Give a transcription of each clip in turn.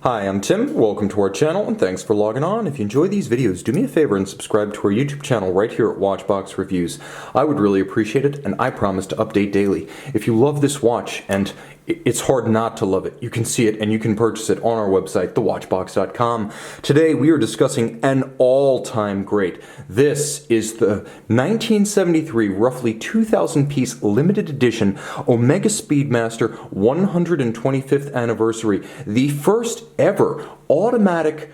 Hi, I'm Tim, welcome to our channel, and thanks for logging on. If you enjoy these videos, do me a favor and subscribe to our YouTube channel right here at Watchbox Reviews. I would really appreciate it, and I promise to update daily. If you love this watch, and it's hard not to love it, you can see it and you can purchase it on our website, thewatchbox.com. Today we are discussing an all-time great. This is the 1973, roughly 2,000 piece limited edition Omega Speedmaster 125th anniversary, the first ever automatic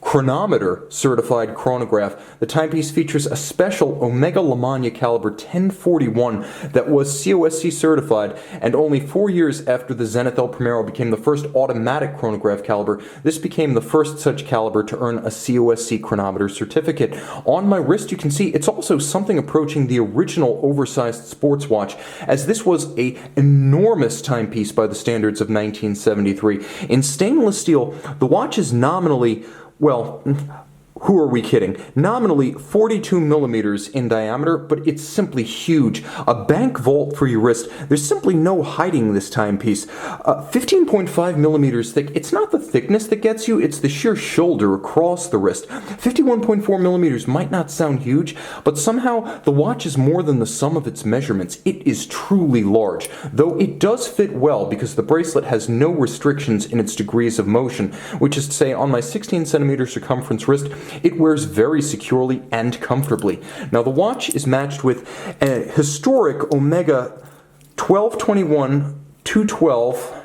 Chronometer certified chronograph. The timepiece features a special Omega Lamagna caliber 1041 that was COSC certified, and only 4 years after the Zenith El Primero became the first automatic chronograph caliber, this became the first such caliber to earn a COSC chronometer certificate. On my wrist you can see it's also something approaching the original oversized sports watch, as this was an enormous timepiece by the standards of 1973. In stainless steel, the watch is nominally, well, who are we kidding? Nominally 42 millimeters in diameter, but it's simply huge. A bank vault for your wrist. There's simply no hiding this timepiece. 15.5 millimeters thick. It's not the thickness that gets you, it's the sheer shoulder across the wrist. 51.4 millimeters might not sound huge, but somehow the watch is more than the sum of its measurements. It is truly large, though it does fit well because the bracelet has no restrictions in its degrees of motion, which is to say on my 16 centimeter circumference wrist, it wears very securely and comfortably. Now the watch is matched with a historic Omega 1221-212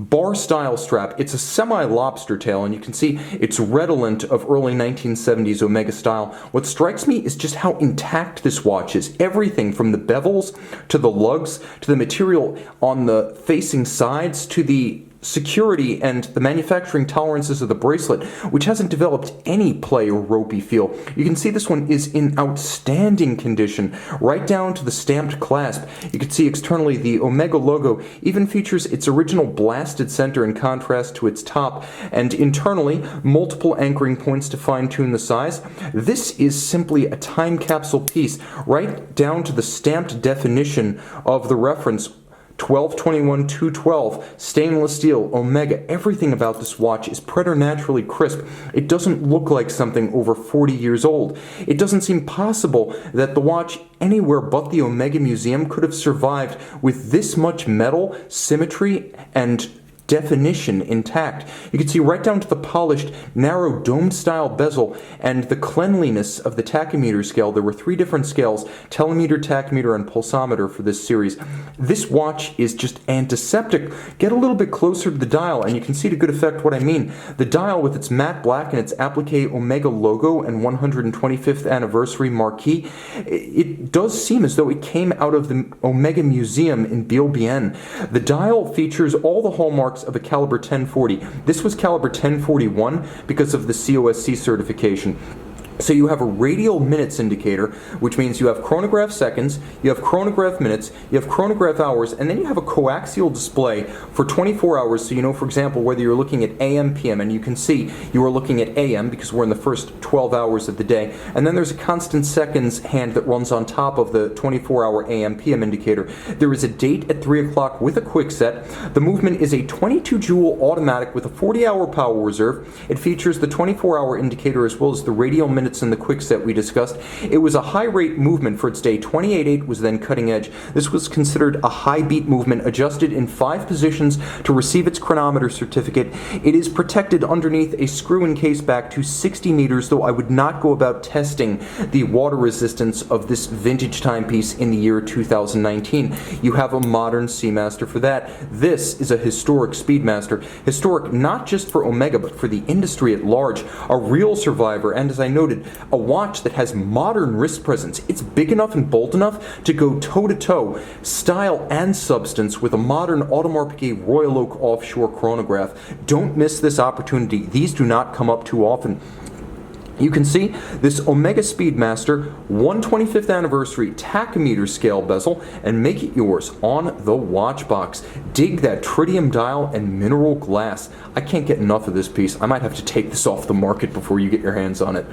bar style strap. It's a semi-lobster tail, and you can see it's redolent of early 1970s Omega style. What strikes me is just how intact this watch is. Everything from the bevels to the lugs to the material on the facing sides to the security and the manufacturing tolerances of the bracelet, which hasn't developed any play or ropey feel. You can see this one is in outstanding condition, right down to the stamped clasp. You can see externally the Omega logo even features its original blasted center in contrast to its top, and internally multiple anchoring points to fine-tune the size. This is simply a time capsule piece, right down to the stamped definition of the reference 1221-212, stainless steel, Omega. Everything about this watch is preternaturally crisp. It doesn't look like something over 40 years old. It doesn't seem possible that the watch anywhere but the Omega Museum could have survived with this much metal, symmetry, and definition intact. You can see right down to the polished, narrow dome-style bezel and the cleanliness of the tachymeter scale. There were 3 different scales, telemeter, tachymeter, and pulsometer for this series. This watch is just antiseptic. Get a little bit closer to the dial and you can see to good effect what I mean. The dial with its matte black and its applique Omega logo and 125th anniversary marquee, it does seem as though it came out of the Omega Museum in Biel-Bienne. The dial features all the hallmarks of a caliber 1040. This was caliber 1041 because of the COSC certification. So you have a radial minutes indicator, which means you have chronograph seconds, you have chronograph minutes, you have chronograph hours, and then you have a coaxial display for 24 hours, so you know, for example, whether you're looking at AM, PM, and you can see you are looking at AM because we're in the first 12 hours of the day, and then there's a constant seconds hand that runs on top of the 24-hour AM, PM indicator. There is a date at 3 o'clock with a quick set. The movement is a 22-joule automatic with a 40-hour power reserve. It features the 24-hour indicator as well as the radial minutes in the quick set we discussed. It was a high rate movement for its day. 28.8 was then cutting edge. This was considered a high beat movement, adjusted in 5 positions to receive its chronometer certificate. It is protected underneath a screw encased back to 60 meters, though I would not go about testing the water resistance of this vintage timepiece in the year 2019. You have a modern Seamaster for that. This is a historic Speedmaster. Historic not just for Omega, but for the industry at large. A real survivor, and as I noted, a watch that has modern wrist presence. It's big enough and bold enough to go toe-to-toe, style and substance, with a modern Audemars Royal Oak offshore chronograph. Don't miss this opportunity. These do not come up too often. You can see this Omega Speedmaster 125th anniversary tachymeter scale bezel and make it yours on the watch box. Dig that tritium dial and mineral glass. I can't get enough of this piece. I might have to take this off the market before you get your hands on it.